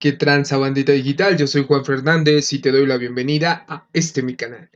¿Qué tranza, bandita digital? Yo soy Juan Fernández y te doy la bienvenida a mi canal.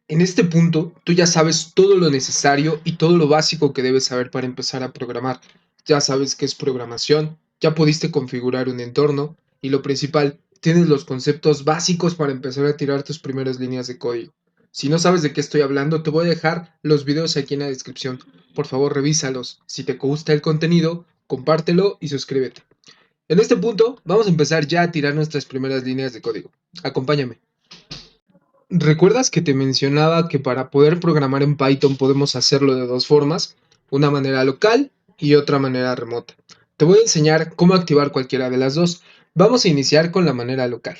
En este punto, tú ya sabes todo lo necesario y todo lo básico que debes saber para empezar a programar. Ya sabes qué es programación, ya pudiste configurar un entorno y lo principal, tienes los conceptos básicos para empezar a tirar tus primeras líneas de código. Si no sabes de qué estoy hablando, te voy a dejar los videos aquí en la descripción. Por favor, revísalos. Si te gusta el contenido, compártelo y suscríbete. En este punto, vamos a empezar ya a tirar nuestras primeras líneas de código. Acompáñame. ¿Recuerdas que te mencionaba que para poder programar en Python podemos hacerlo de dos formas? Una manera local y otra manera remota. Te voy a enseñar cómo activar cualquiera de las dos. Vamos a iniciar con la manera local.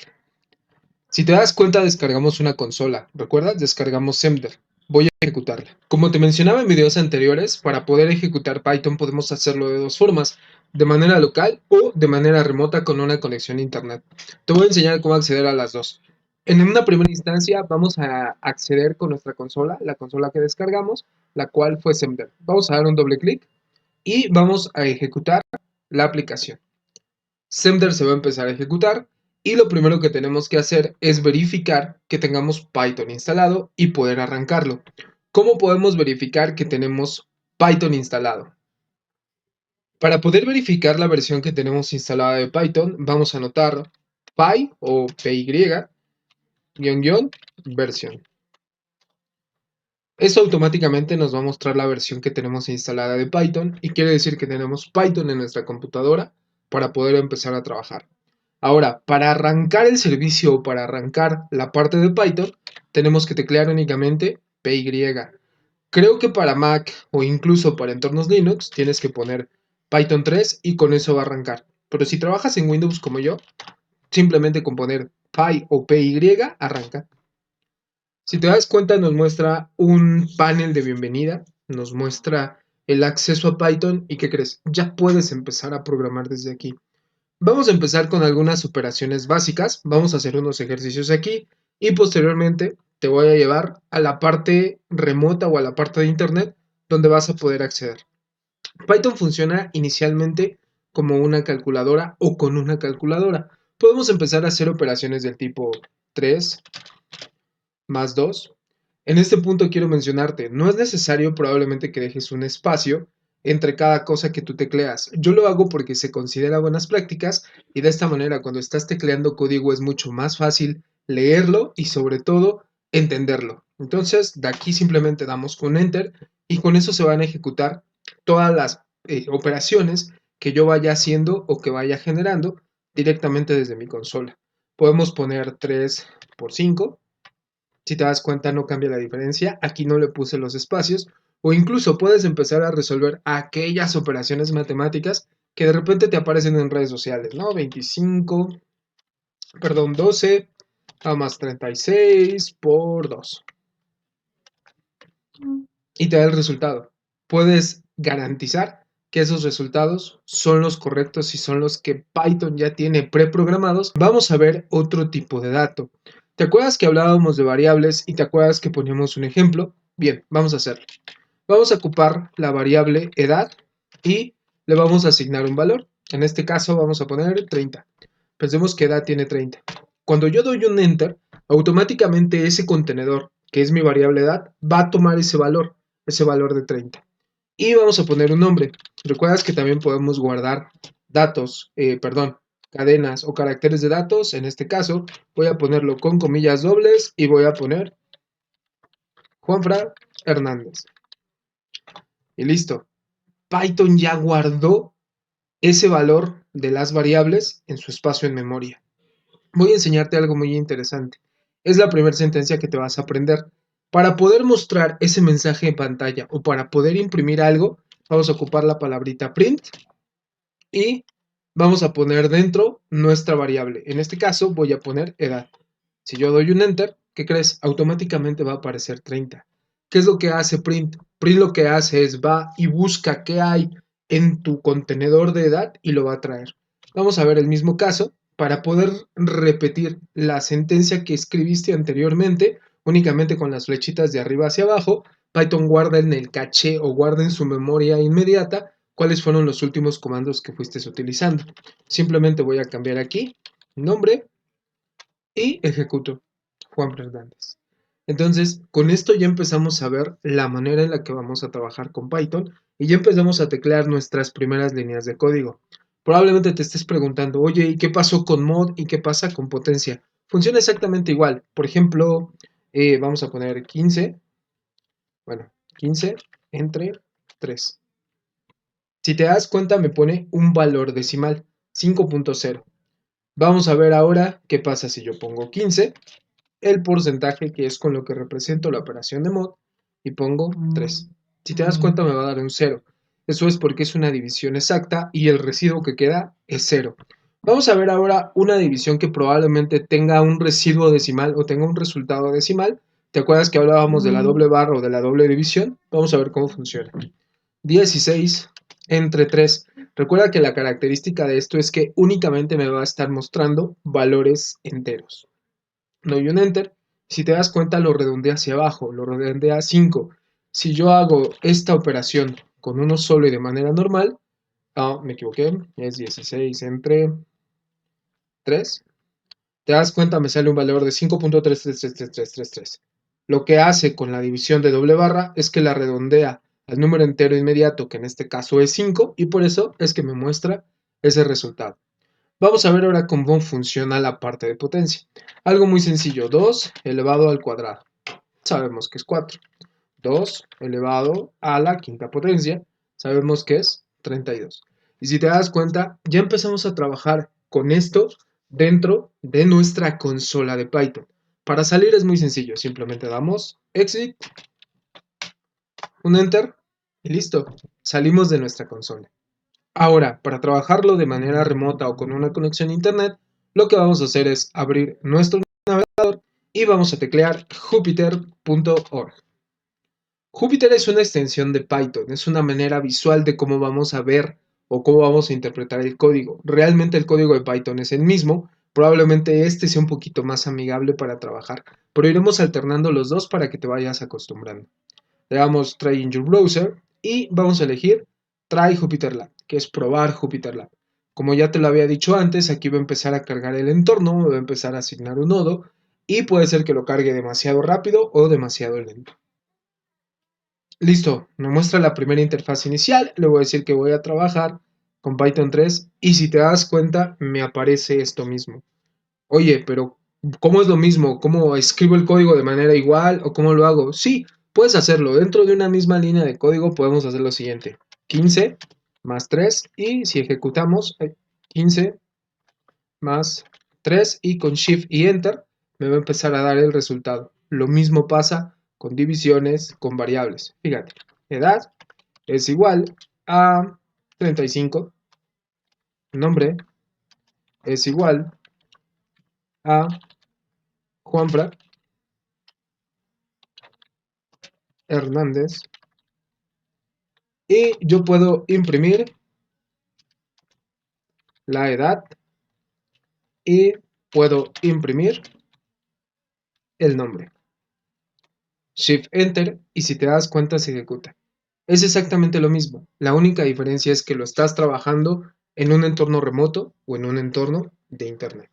Si te das cuenta, descargamos una consola. ¿Recuerdas? Descargamos Semder. Voy a ejecutarla. Como te mencionaba en videos anteriores, para poder ejecutar Python podemos hacerlo de dos formas, de manera local o de manera remota con una conexión a internet. Te voy a enseñar cómo acceder a las dos. En una primera instancia vamos a acceder con nuestra consola, la consola que descargamos, la cual fue Semder. Vamos a dar un doble clic y vamos a ejecutar la aplicación. Semder se va a empezar a ejecutar y lo primero que tenemos que hacer es verificar que tengamos Python instalado y poder arrancarlo. ¿Cómo podemos verificar que tenemos Python instalado? Para poder verificar la versión que tenemos instalada de Python, vamos a anotar py o py versión. Esto automáticamente nos va a mostrar la versión que tenemos instalada de Python y quiere decir que tenemos Python en nuestra computadora para poder empezar a trabajar. Ahora, para arrancar el servicio o para arrancar la parte de Python, tenemos que teclear únicamente py. Creo que para Mac o incluso para entornos Linux tienes que poner Python 3 y con eso va a arrancar. Pero si trabajas en Windows como yo, simplemente con poner py o py arranca. Si te das cuenta, nos muestra un panel de bienvenida, nos muestra el acceso a Python y ¿qué crees? Ya puedes empezar a programar desde aquí. Vamos a empezar con algunas operaciones básicas, vamos a hacer unos ejercicios aquí y posteriormente te voy a llevar a la parte remota o a la parte de internet donde vas a poder acceder. Python funciona inicialmente como una calculadora o con una calculadora. Podemos empezar a hacer operaciones del tipo 3 más 2. En este punto quiero mencionarte, no es necesario probablemente que dejes un espacio entre cada cosa que tú tecleas. Yo lo hago porque se considera buenas prácticas y de esta manera cuando estás tecleando código es mucho más fácil leerlo y sobre todo entenderlo. Entonces de aquí simplemente damos con Enter y con eso se van a ejecutar todas las operaciones que yo vaya haciendo o que vaya generando directamente desde mi consola. Podemos poner 3 por 5. Si te das cuenta, no cambia la diferencia. Aquí no le puse los espacios. O incluso puedes empezar a resolver aquellas operaciones matemáticas que de repente te aparecen en redes sociales, ¿no? 12 a más 36 por 2. Y te da el resultado. Puedes garantizar que esos resultados son los correctos y son los que Python ya tiene preprogramados. Vamos a ver otro tipo de dato. ¿Te acuerdas que hablábamos de variables y te acuerdas que poníamos un ejemplo? Bien, vamos a hacerlo. Vamos a ocupar la variable edad y le vamos a asignar un valor. En este caso vamos a poner 30. Pensemos que edad tiene 30. Cuando yo doy un enter, automáticamente ese contenedor, que es mi variable edad, va a tomar ese valor de 30. Y vamos a poner un nombre. Recuerdas que también podemos guardar datos, cadenas o caracteres de datos. En este caso, voy a ponerlo con comillas dobles y voy a poner Juanfra Hernández. Y listo. Python ya guardó ese valor de las variables en su espacio en memoria. Voy a enseñarte algo muy interesante. Es la primera sentencia que te vas a aprender. Para poder mostrar ese mensaje en pantalla o para poder imprimir algo, vamos a ocupar la palabrita print y vamos a poner dentro nuestra variable. En este caso voy a poner edad. Si yo doy un enter, ¿qué crees? Automáticamente va a aparecer 30. ¿Qué es lo que hace print? Print lo que hace es va y busca qué hay en tu contenedor de edad y lo va a traer. Vamos a ver el mismo caso. Para poder repetir la sentencia que escribiste anteriormente, únicamente con las flechitas de arriba hacia abajo, Python guarda en el caché o guarda en su memoria inmediata cuáles fueron los últimos comandos que fuiste utilizando. Simplemente voy a cambiar aquí nombre y ejecuto Juan Fernández. Entonces, con esto ya empezamos a ver la manera en la que vamos a trabajar con Python y ya empezamos a teclear nuestras primeras líneas de código. Probablemente te estés preguntando, oye, ¿y qué pasó con mod y qué pasa con potencia? Funciona exactamente igual. Por ejemplo, vamos a poner 15, bueno, 15 entre 3. Si te das cuenta, me pone un valor decimal, 5.0. Vamos a ver ahora qué pasa si yo pongo 15, el porcentaje que es con lo que represento la operación de mod, y pongo 3. Si te das cuenta, me va a dar un 0. Eso es porque es una división exacta y el residuo que queda es 0. Vamos a ver ahora una división que probablemente tenga un residuo decimal o tenga un resultado decimal. ¿Te acuerdas que hablábamos de la doble barra o de la doble división? Vamos a ver cómo funciona. 16 entre 3. Recuerda que la característica de esto es que únicamente me va a estar mostrando valores enteros. Doy un enter. Si te das cuenta, lo redondea hacia abajo, lo redondea a 5. Si yo hago esta operación con uno solo y de manera normal, me equivoqué, es 16 entre 3. Te das cuenta, me sale un valor de 5.333333. Lo que hace con la división de doble barra es que la redondea al número entero inmediato, que en este caso es 5, y por eso es que me muestra ese resultado. Vamos a ver ahora cómo funciona la parte de potencia. Algo muy sencillo, 2 elevado al cuadrado. Sabemos que es 4. 2 elevado a la quinta potencia. Sabemos que es 32. Y si te das cuenta, ya empezamos a trabajar con esto dentro de nuestra consola de Python. Para salir es muy sencillo, simplemente damos exit, un enter y listo. Salimos de nuestra consola. Ahora, para trabajarlo de manera remota o con una conexión a internet, lo que vamos a hacer es abrir nuestro navegador y vamos a teclear jupyter.org. Jupyter es una extensión de Python, es una manera visual de cómo vamos a ver o cómo vamos a interpretar el código. Realmente el código de Python es el mismo, probablemente este sea un poquito más amigable para trabajar, pero iremos alternando los dos para que te vayas acostumbrando. Le damos Try in your browser y vamos a elegir Try JupyterLab, que es probar JupyterLab. Como ya te lo había dicho antes, aquí va a empezar a cargar el entorno, va a empezar a asignar un nodo y puede ser que lo cargue demasiado rápido o demasiado lento. Listo, me muestra la primera interfaz inicial, le voy a decir que voy a trabajar con Python 3 y si te das cuenta me aparece esto mismo. Oye, pero ¿cómo es lo mismo? ¿Cómo escribo el código de manera igual o cómo lo hago? Sí, puedes hacerlo. Dentro de una misma línea de código podemos hacer lo siguiente. 15 más 3 y si ejecutamos 15 más 3 y con Shift y Enter me va a empezar a dar el resultado. Lo mismo pasa con divisiones, con variables. Fíjate, edad es igual a 35, nombre es igual a Juanfra Hernández y yo puedo imprimir la edad y puedo imprimir el nombre. Shift Enter y si te das cuenta se ejecuta. Es exactamente lo mismo. La única diferencia es que lo estás trabajando en un entorno remoto o en un entorno de internet.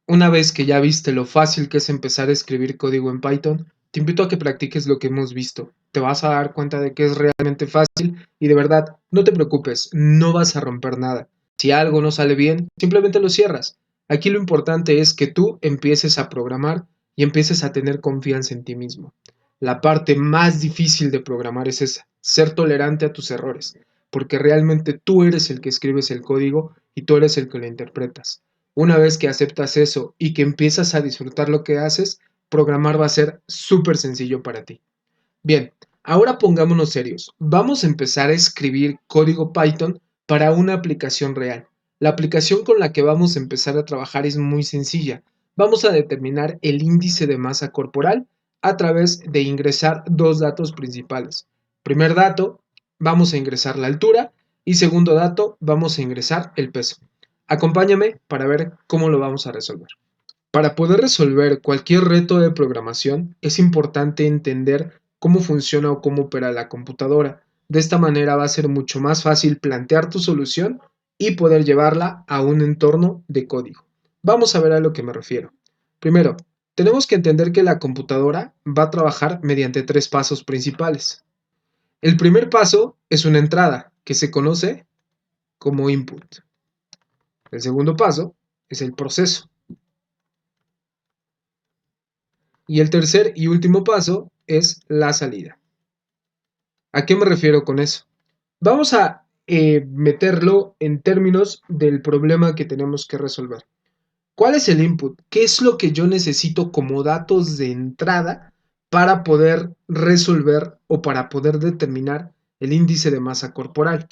Una vez que ya viste lo fácil que es empezar a escribir código en Python, te invito a que practiques lo que hemos visto. Te vas a dar cuenta de que es realmente fácil y de verdad, no te preocupes, no vas a romper nada. Si algo no sale bien, simplemente lo cierras. Aquí lo importante es que tú empieces a programar y empieces a tener confianza en ti mismo. La parte más difícil de programar es esa, ser tolerante a tus errores, porque realmente tú eres el que escribes el código y tú eres el que lo interpretas. Una vez que aceptas eso y que empiezas a disfrutar lo que haces, programar va a ser súper sencillo para ti. Bien, ahora pongámonos serios. Vamos a empezar a escribir código Python para una aplicación real. La aplicación con la que vamos a empezar a trabajar es muy sencilla. Vamos a determinar el índice de masa corporal a través de ingresar dos datos principales. Primer dato, vamos a ingresar la altura y segundo dato, vamos a ingresar el peso. Acompáñame para ver cómo lo vamos a resolver. Para poder resolver cualquier reto de programación es importante entender cómo funciona o cómo opera la computadora. De esta manera va a ser mucho más fácil plantear tu solución y poder llevarla a un entorno de código. Vamos a ver a lo que me refiero. Primero, tenemos que entender que la computadora va a trabajar mediante tres pasos principales. El primer paso es una entrada, que se conoce como input. El segundo paso es el proceso. Y el tercer y último paso es la salida. ¿A qué me refiero con eso? Vamos a meterlo en términos del problema que tenemos que resolver. ¿Cuál es el input? ¿Qué es lo que yo necesito como datos de entrada para poder resolver o para poder determinar el índice de masa corporal?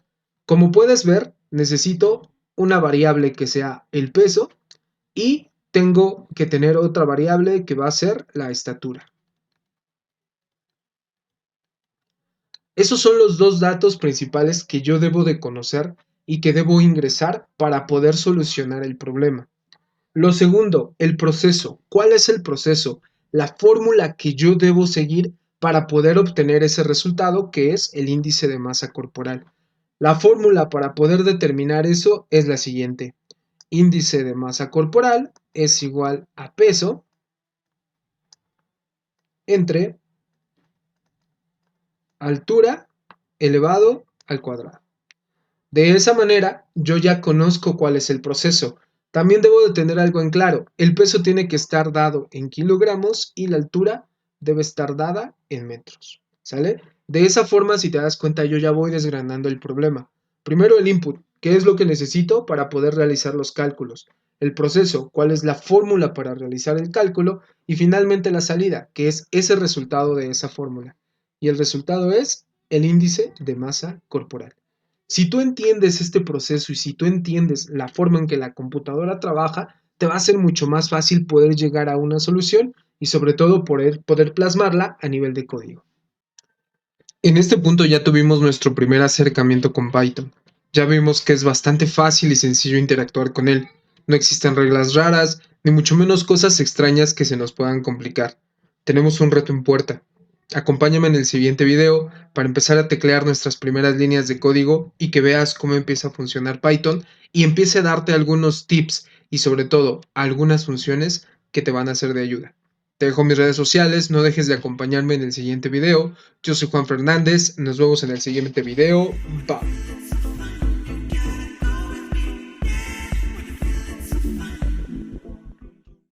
Como puedes ver, necesito una variable que sea el peso y tengo que tener otra variable que va a ser la estatura. Esos son los dos datos principales que yo debo de conocer y que debo ingresar para poder solucionar el problema. Lo segundo, el proceso. ¿Cuál es el proceso? La fórmula que yo debo seguir para poder obtener ese resultado que es el índice de masa corporal. La fórmula para poder determinar eso es la siguiente. Índice de masa corporal es igual a peso entre altura elevado al cuadrado. De esa manera, yo ya conozco cuál es el proceso. También debo de tener algo en claro. El peso tiene que estar dado en kilogramos y la altura debe estar dada en metros. ¿Sale? De esa forma, si te das cuenta, yo ya voy desgranando el problema. Primero el input, qué es lo que necesito para poder realizar los cálculos. El proceso, cuál es la fórmula para realizar el cálculo. Y finalmente la salida, que es ese resultado de esa fórmula. Y el resultado es el índice de masa corporal. Si tú entiendes este proceso y si tú entiendes la forma en que la computadora trabaja, te va a ser mucho más fácil poder llegar a una solución y sobre todo poder plasmarla a nivel de código. En este punto ya tuvimos nuestro primer acercamiento con Python. Ya vimos que es bastante fácil y sencillo interactuar con él. No existen reglas raras, ni mucho menos cosas extrañas que se nos puedan complicar. Tenemos un reto en puerta. Acompáñame en el siguiente video para empezar a teclear nuestras primeras líneas de código y que veas cómo empieza a funcionar Python y empiece a darte algunos tips y sobre todo algunas funciones que te van a ser de ayuda. Te dejo mis redes sociales, no dejes de acompañarme en el siguiente video. Yo soy Juan Fernández, nos vemos en el siguiente video. Bye.